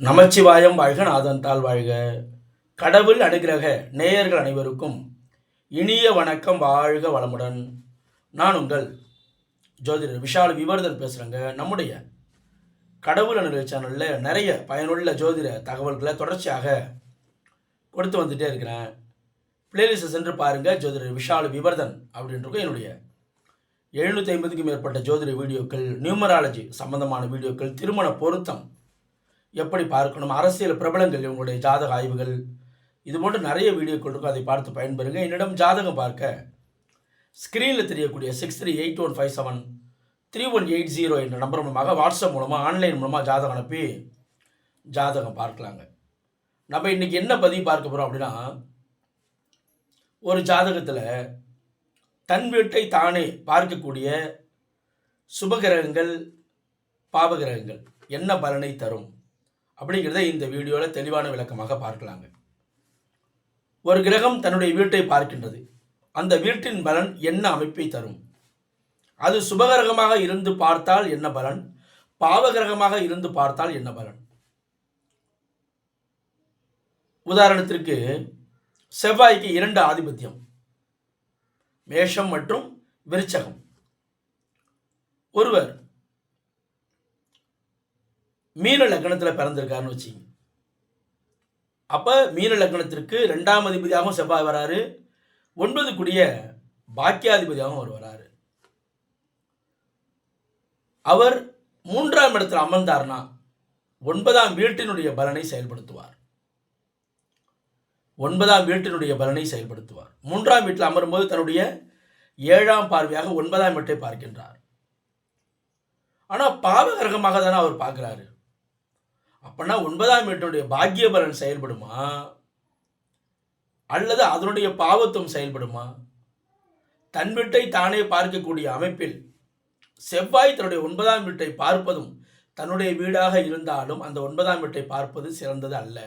நமச்சிவாயம் வாழ்க, நாதன் தாள் வாழ்க. கடவுள் அனுகிரக நேயர்கள் அனைவருக்கும் இனிய வணக்கம், வாழ்க வளமுடன். நான் உங்கள் ஜோதிடர் விஷால் விவர்தன் பேசுகிறேங்க. நம்முடைய கடவுள் அனுகிரக சேனலில் நிறைய பயனுள்ள ஜோதிட தகவல்களை தொடர்ச்சியாக கொடுத்து வந்துகிட்டே இருக்கிறேன். பிளேலிஸ்ட்டை சென்று பாருங்கள். ஜோதிடர் விஷால் விவர்தன் அப்படின்றது என்னுடைய 750க்கும் மேற்பட்ட ஜோதிட வீடியோக்கள், நியூமராலஜி சம்பந்தமான வீடியோக்கள், திருமண பொருத்தம் எப்படி பார்க்கணும், அரசியல் பிரபலங்கள் இவங்களுடைய ஜாதக ஆய்வுகள், இது போன்று நிறைய வீடியோக்கள் இருக்கும். அதை பார்த்து பயன்பெறுங்க. என்னிடம் ஜாதகம் பார்க்க ஸ்க்ரீனில் தெரியக்கூடிய 6381573180 என்ற நம்பர் மூலமாக, வாட்ஸ்அப் மூலமாக, ஆன்லைன் மூலமாக ஜாதகம் அனுப்பி ஜாதகம் பார்க்கலாங்க. நம்ம இன்றைக்கி என்ன பதிவு பார்க்க போகிறோம் அப்படின்னா, ஒரு ஜாதகத்தில் தன் வீட்டை தானே பார்க்கக்கூடிய சுபகிரகங்கள், பாவகிரகங்கள் என்ன பலனை தரும் அப்படிங்கிறத இந்த வீடியோவில் தெளிவான விளக்கமாக பார்க்கலாங்க. ஒரு கிரகம் தன்னுடைய வீட்டை பார்க்கின்றது. அந்த வீட்டின் பலன் என்ன அமைப்பை தரும்? அது சுபகிரகமாக இருந்து பார்த்தால் என்ன பலன், பாவகிரகமாக இருந்து பார்த்தால் என்ன பலன்? உதாரணத்திற்கு செவ்வாய்க்கு 2 ஆதிபத்தியம், மேஷம் மற்றும் விருச்சகம். ஒருவர் மீன லக்னத்தில் பிறந்திருக்காருன்னு வச்சிங்க. அப்போ மீன லக்னத்திற்கு 2ஆம் அதிபதியாகவும் செவ்வாய் வராரு, 9 கூடிய பாக்கியாதிபதியாகவும் அவர் வராரு. அவர் 3ஆம் இடத்தில் அமர்ந்தார்னா 9ஆம் வீட்டினுடைய பலனை செயல்படுத்துவார். 9ஆம் வீட்டினுடைய பலனை செயல்படுத்துவார். 3ஆம் வீட்டில் அமரும்போது தன்னுடைய 7ஆம் பார்வையாக 9ஆம் வீட்டை பார்க்கின்றார். ஆனால் பாவகிரகமாக தானே அவர் பார்க்குறாரு. அப்படின்னா 9ஆம் வீட்டினுடைய பாக்கிய பலன் செயல்படுமா, அல்லது அதனுடைய பாவத்துவம் செயல்படுமா? தன் வீட்டை தானே பார்க்கக்கூடிய அமைப்பில் செவ்வாய் தன்னுடைய 9ஆம் வீட்டை பார்ப்பதும் தன்னுடைய வீடாக இருந்தாலும் அந்த 9ஆம் வீட்டை பார்ப்பது சிறந்தது அல்ல.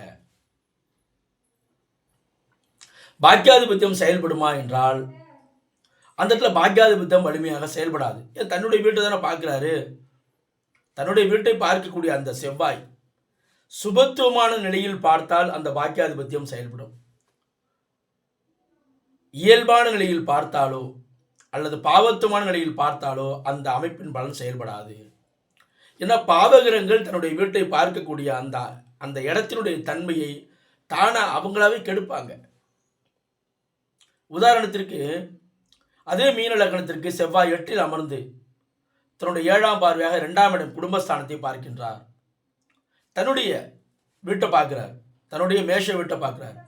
பாக்கியாதிபத்தியம் செயல்படுமா என்றால் அந்த இடத்துல பாக்கியாதிபத்தியம் வலிமையாக செயல்படாது. ஏன், தன்னுடைய வீட்டை தானே பார்க்கிறாரு. தன்னுடைய வீட்டை பார்க்கக்கூடிய அந்த செவ்வாய் சுபத்துவமான நிலையில் பார்த்தால் அந்த பாக்கியாதிபத்தியம் செயல்படும். இயல்பான நிலையில் பார்த்தாலோ அல்லது பாவத்துவமான நிலையில் பார்த்தாலோ அந்த அமைப்பின் பலன் செயல்படாது. ஏன்னா பாவகிரகங்கள் தன்னுடைய வீட்டை பார்க்கக்கூடிய அந்த இடத்தினுடைய தன்மையை தானா அவங்களாவே கெடுப்பாங்க. உதாரணத்திற்கு அதே மீன லக்னத்திற்கு செவ்வாய் 8இல் அமர்ந்து தன்னுடைய 7ஆம் பார்வையாக 2ஆம் இடம் குடும்பஸ்தானத்தை பார்க்கின்றார். தன்னுடைய வீட்டை பார்க்கிறார், தன்னுடைய மேஷ வீட்டை பார்க்கிறார்.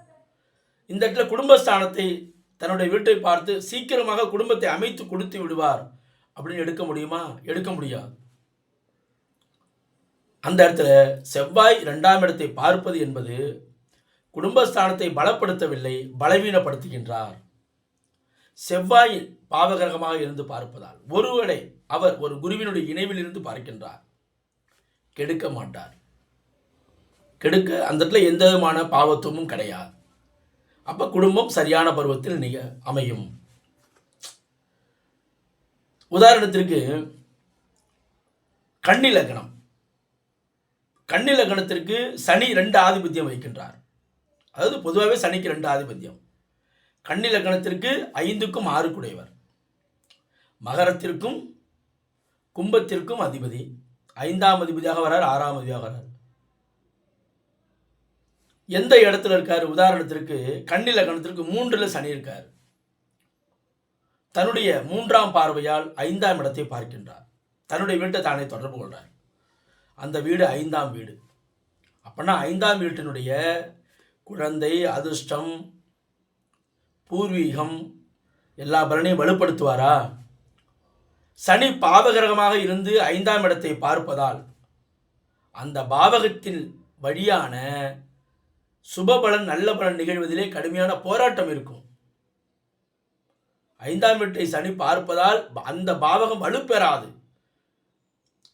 இந்த இடத்துல குடும்பஸ்தானத்தை, தன்னுடைய வீட்டை பார்த்து சீக்கிரமாக குடும்பத்தை அமைத்து கொடுத்து விடுவார் அப்படின்னு எடுக்க முடியுமா? எடுக்க முடியாது. அந்த இடத்துல செவ்வாய் 2ஆம் இடத்தை பார்ப்பது என்பது குடும்பஸ்தானத்தை பலப்படுத்தவில்லை, பலவீனப்படுத்துகின்றார். செவ்வாய் பாவகிரகமாக இருந்து பார்ப்பதால் ஒருவேளை அவர் ஒரு குருவினுடைய இணைவில் இருந்து பார்க்கின்றார், கெடுக்க மாட்டார். கெடுக்க அந்த இடத்துல எந்த விதமான பாவத்துவமும் கிடையாது. அப்போ குடும்பம் சரியான பருவத்தில் அமையும். உதாரணத்திற்கு கன்னி லக்னம். கன்னி லக்னத்திற்கு சனி 2 ஆதிபத்தியம் வைக்கின்றார். அதாவது பொதுவாகவே சனிக்கு 2 ஆதிபத்தியம். கன்னி லக்னத்திற்கு 5க்கும் 6 குடையவர், மகரத்திற்கும் கும்பத்திற்கும் அதிபதி, 5ஆம் அதிபதியாக வரார், 6ஆம் அதிபதியாக வரார். எந்த இடத்துல இருக்காரு? உதாரணத்திற்கு கன்னி லக்னத்திற்கு 3ல் சனி இருக்கார். தன்னுடைய 3ஆம் பார்வையால் 5ஆம் இடத்தை பார்க்கின்றார். தன்னுடைய வீட்டை தானே தொடர்பு கொள்றார். அந்த வீடு 5ஆம் வீடு. அப்படின்னா 5ஆம் வீட்டினுடைய குழந்தை, அதிர்ஷ்டம், பூர்வீகம் எல்லா பலனையும் வலுப்படுத்துவாரா? சனி பாவகிரகமாக இருந்து 5ஆம் இடத்தை பார்ப்பதால் அந்த பாவகத்தின் வழியான சுபபலன், நல்ல பலன் நிகழ்வதிலே கடுமையான போராட்டம் இருக்கும். 5ஆம் வீட்டை சனி பார்ப்பதால் அந்த பாவகம் வலுப்பெறாது.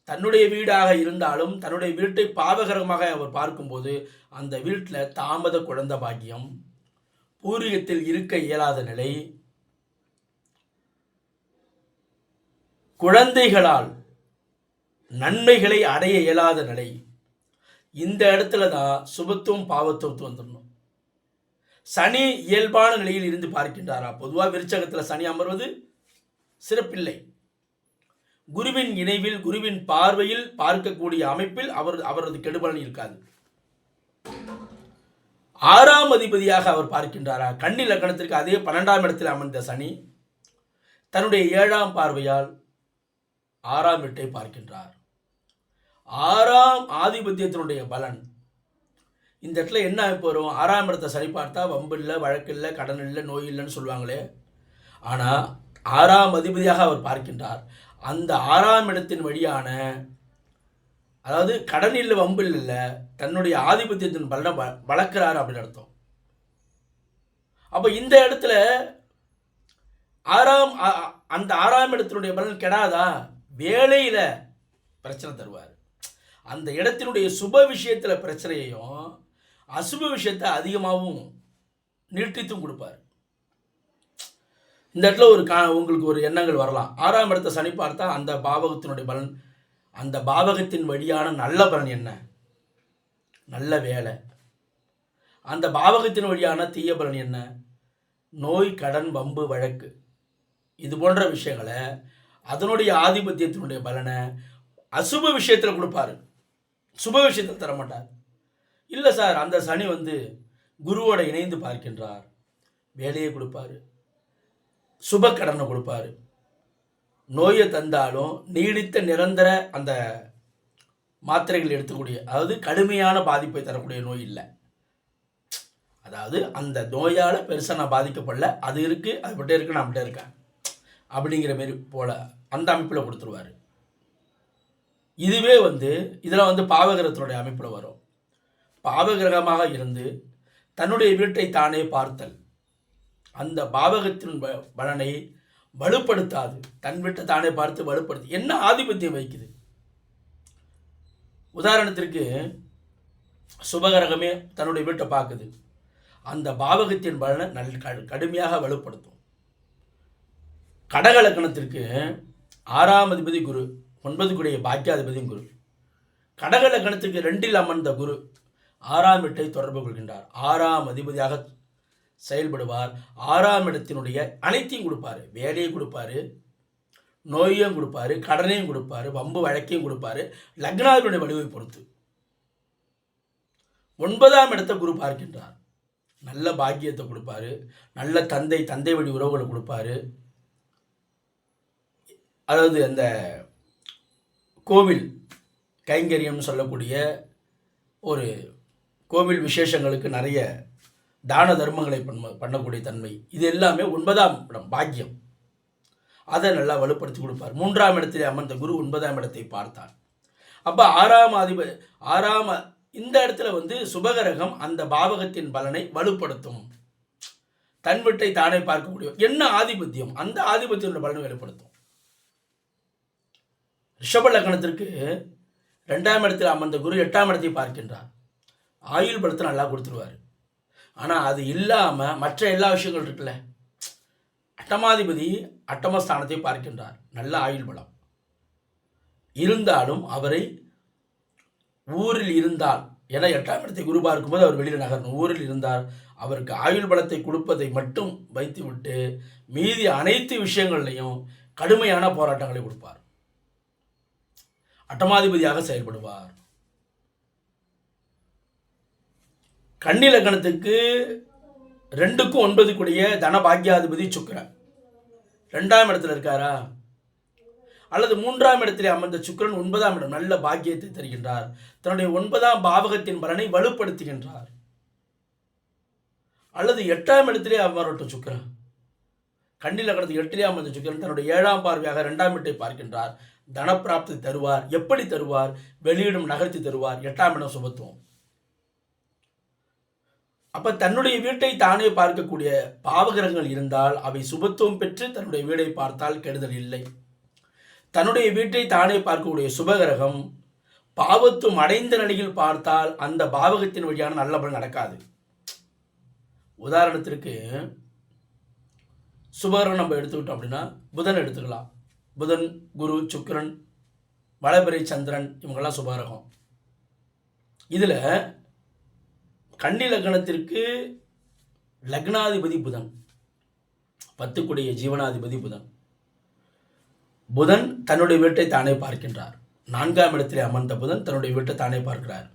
தன்னுடைய வீடாக இருந்தாலும் தன்னுடைய வீட்டை பாவகிரகமாக அவர் பார்க்கும்போது அந்த வீட்டில் தாமத குழந்தை பாக்கியம், பூர்வீகத்தில் இருக்க இயலாத நிலை, குழந்தைகளால் நன்மைகளை அடைய இயலாத நிலை, இந்த இடத்துல தான் சுபத்துவம் பாவத்துவம் வந்துடணும். சனி இயல்பான நிலையில் இருந்து பார்க்கின்றாரா? பொதுவாக விருச்சகத்தில் சனி அமர்வது சிறப்பில்லை. குருவின் இணைவில் குருவின் பார்வையில் பார்க்கக்கூடிய அமைப்பில் அவரது கெடுபலன் இருக்காது. 6ஆம் அதிபதியாக அவர் பார்க்கின்றாரா? கன்னி லக்னத்திற்கு அதே 12ஆம் இடத்தில் அமர்ந்த சனி தன்னுடைய 7ஆம் பார்வையால் 6ஆம் வீட்டை பார்க்கின்றார். 6ஆம் ஆதிபத்தியத்தினுடைய பலன் இந்த இடத்துல என்ன வரும்? 6ஆம் இடத்தை சனி பார்த்தா வம்பு இல்லை, வழக்கு இல்லை, கடன் இல்லை, நோய் இல்லைன்னு சொல்லுவாங்களே. ஆனால் 6ஆம் அதிபதியாக அவர் பார்க்கின்றார். அந்த 6ஆம் இடத்தின் வழியான, அதாவது கடன் இல்லை, வம்பு இல்லை, தன்னுடைய ஆதிபத்தியத்தின் பலனை வளர்க்கிறார் அப்படின்னு அர்த்தம். அப்போ இந்த இடத்துல அந்த 6ஆம் இடத்தினுடைய பலன் கெடாதா? வேலையில் பிரச்சனை தருவார். அந்த இடத்தினுடைய சுப விஷயத்தில் பிரச்சனையையும் அசுப விஷயத்தை அதிகமாகவும் நீட்டித்தும் கொடுப்பார். இந்த இடத்துல உங்களுக்கு ஒரு எண்ணங்கள் வரலாம். 6ஆம் இடத்தை சனி பார்த்தா அந்த பாவகத்தினுடைய பலன், அந்த பாவகத்தின் வழியான நல்ல பலன் என்ன? நல்ல வேலை. அந்த பாவகத்தின் வழியான தீய பலன் என்ன? நோய், கடன், வம்பு, வழக்கு. இது போன்ற விஷயங்களை அதனுடைய ஆதிபத்தியத்தினுடைய பலனை அசுப விஷயத்தில் கொடுப்பாரு, சுப விஷயத்தில் தரமாட்டார். இல்லை சார், அந்த சனி குருவோட இணைந்து பார்க்கின்றார், வேலையை கொடுப்பாரு, சுப கடனை கொடுப்பாரு. நோயை தந்தாலும் நீடித்த நிரந்தர அந்த மாத்திரைகள் எடுத்துக்கூடிய, அதாவது கடுமையான பாதிப்பை தரக்கூடிய நோய் இல்லை. அதாவது அந்த நோயால் பெருசாக நான் பாதிக்கப்படல, அது இருக்குது, அது மட்டும் இருக்கு, நான் மட்டும் இருக்கேன் அப்படிங்கிற மாரி போல் அந்த அமைப்பில் கொடுத்துருவார். இதுவே இதில் பாவகிரகத்தினுடைய அமைப்பில் வரும். பாவகிரகமாக இருந்து தன்னுடைய வீட்டை தானே பார்த்தல் அந்த பாவகத்தின் பலனை வலுப்படுத்தாது. தன் வீட்டை தானே பார்த்து வலுப்படுத்து என்ன ஆதிபத்தியம் வைக்குது? உதாரணத்திற்கு சுபகிரகமே தன்னுடைய வீட்டை பார்க்குது, அந்த பாவகத்தின் பலனை கடுமையாக வலுப்படுத்தும். கடக லக்னத்திற்கு 6ஆம் அதிபதி குரு, 9 கூடிய பாக்கியாதிபதியும் குரு. கடக லக்னத்துக்கு 2இல் அமர்ந்த குரு 6ஆம் வீட்டை தொடர்பு கொள்கின்றார். 6ஆம் அதிபதியாக செயல்படுவார். 6ஆம் இடத்தினுடைய அனைத்தையும் கொடுப்பாரு. வேலையை கொடுப்பாரு, நோயையும் கொடுப்பாரு, கடனையும் கொடுப்பாரு, வம்பு வழக்கையும் கொடுப்பாரு, லக்னாதிபதியுடைய வலுவை பொறுத்து. 9ஆம் இடத்தை குரு பார்க்கின்றார். நல்ல பாக்கியத்தை கொடுப்பாரு, நல்ல தந்தை வழி உறவுகளை கொடுப்பாரு. அதாவது அந்த கோவில் கைங்கரியம் சொல்லக்கூடிய ஒரு கோவில் விசேஷங்களுக்கு நிறைய தான தர்மங்களை பண்ணக்கூடிய தன்மை, இது எல்லாமே 9ஆம் இடம் பாக்கியம். அதை நல்லா வலுப்படுத்தி கொடுப்பார். 3ஆம் இடத்திலே அமர்ந்த குரு 9ஆம் இடத்தை பார்த்தார். அப்போ 6ஆம் இந்த இடத்துல சுபகிரகம் அந்த பாவகத்தின் பலனை வலுப்படுத்தும். தன் வீட்டை தானே பார்க்கக்கூடிய என்ன ஆதிபத்தியம், அந்த ஆதிபத்தியோட பலனை வெளிப்படுத்தும். ரிஷப லக்னத்திற்கு 2ஆம் இடத்தில் அமர்ந்த குரு 8ஆம் இடத்தை பார்க்கின்றார். ஆயுள் பலத்தை நல்லா கொடுத்துருவார். ஆனால் அது இல்லாமல் மற்ற எல்லா விஷயங்கள் இருக்குல்ல, அட்டமாதிபதி அட்டமஸ்தானத்தை பார்க்கின்றார். நல்ல ஆயுள் பலம் இருந்தாலும் அவரை ஊரில் இருந்தால், ஏன்னா 8ஆம் இடத்தை குரு பார்க்கும்போது அவர் வெளியில் நகரணும். ஊரில் இருந்தால் அவருக்கு ஆயுள் பலத்தை கொடுப்பதை மட்டும் வைத்துவிட்டு மீதி அனைத்து விஷயங்கள்லையும் கடுமையான போராட்டங்களை கொடுப்பார். அட்டமாதிபதியாக செயல்படுவார். கன்னி லக்னத்துக்கு 2க்கும் 9 கூடிய தனபாக்கியாதிபதி சுக்கிரன் 2ஆம் இடத்துல இருக்காரா? அல்லது 3ஆம் இடத்திலே அமர்ந்த சுக்கிரன் 9ஆம் இடம் நல்ல பாக்கியத்தை தருகின்றார். தன்னுடைய 9ஆம் பாவகத்தின் பலனை வலுப்படுத்துகின்றார். அல்லது 8ஆம் இடத்திலே அமரட்டும் சுக்கிரன். கன்னி லக்னத்துக்கு 8லே அமர்ந்த சுக்கிரன் தன்னுடைய 7ஆம் பார்வையாக 2ஆம் வீட்டை பார்க்கின்றார். தனப்பிராப்தி தருவார். எப்படி தருவார்? வெளியிடம் நகர்த்தி தருவார். 8ஆம் இடம் சுபத்துவம். அப்ப தன்னுடைய வீட்டை தானே பார்க்கக்கூடிய பாவகிரகங்கள் இருந்தால் அவை சுபத்துவம் பெற்று தன்னுடைய வீடை பார்த்தால் கெடுதல் இல்லை. தன்னுடைய வீட்டை தானே பார்க்கக்கூடிய சுபகிரகம் பாவத்துவம் அடைந்த நிலையில் பார்த்தால் அந்த பாவகத்தின் வழியான நல்ல பலன் நடக்காது. உதாரணத்திற்கு சுபகிரகம் நம்ம எடுத்துக்கிட்டோம் அப்படின்னா புதன் எடுத்துக்கலாம். புதன், குரு, சுக்கிரன், வளபிறை, சந்திரன் இவங்கெல்லாம் சுபகிரகம். இதில் கன்னி லக்னத்திற்கு லக்னாதிபதி புதன், 10 கூடிய ஜீவனாதிபதி புதன். புதன் தன்னுடைய வீட்டை தானே பார்க்கின்றார். 4ஆம் இடத்திலே அமர்ந்த புதன் தன்னுடைய வீட்டை தானே பார்க்கிறார்.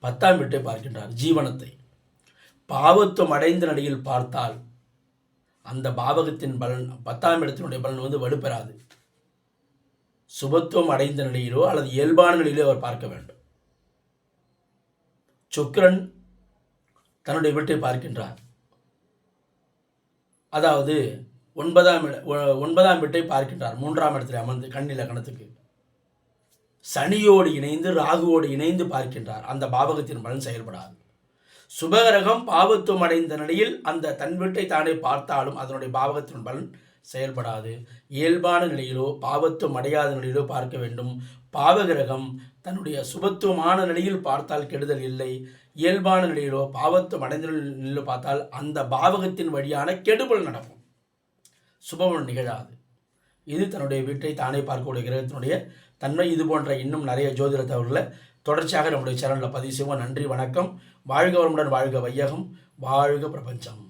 10ஆம் வீட்டை பார்க்கின்றார், ஜீவனத்தை. பாவத்துவம் அடைந்த நிலையில் பார்த்தால் அந்த பாவகத்தின் பலன், 10ஆம் இடத்தினுடைய பலன் வலுப்பெறாது. சுபத்துவம் அடைந்த நிலையிலோ அல்லது இயல்பான நிலையிலோ அவர் பார்க்க வேண்டும். சுக்கிரன் தன்னுடைய வீட்டை பார்க்கின்றார். அதாவது 9ஆம் வீட்டை பார்க்கின்றார். 3ஆம் இடத்தில் அமர்ந்து கன்னி லக்னத்துக்கு சனியோடு இணைந்து ராகுவோடு இணைந்து பார்க்கின்றார். அந்த பாவகத்தின் பலன் செயல்படாது. சுபகிரகம் பாவத்துவம் அடைந்த நிலையில் அந்த தன் வீட்டை தானே பார்த்தாலும் அதனுடைய பாவகத்தின் பலன் செயல்படாது. இயல்பான நிலையிலோ பாவத்துவம் அடையாத நிலையிலோ பார்க்க வேண்டும். பாவகிரகம் தன்னுடைய சுபத்துவமான நிலையில் பார்த்தால் கெடுதல் இல்லை. இயல்பான நிலையிலோ பாவத்துவம் அடைந்த நிலையிலோ பார்த்தால் அந்த பாவகத்தின் வழியான கெடுபல் நடக்கும், சுபம் நிகழாது. இது தன்னுடைய வீட்டை தானே பார்க்கக்கூடிய கிரகத்தினுடைய தன்மை. இது போன்ற இன்னும் நிறைய ஜோதிட தகவல்களை தொடர்ச்சியாக நம்முடைய சேனலில் பதிவு செய்வோம். நன்றி, வணக்கம். வாழ்க வளமுடன், வாழ்க வையகம், வாழ்க பிரபஞ்சம்.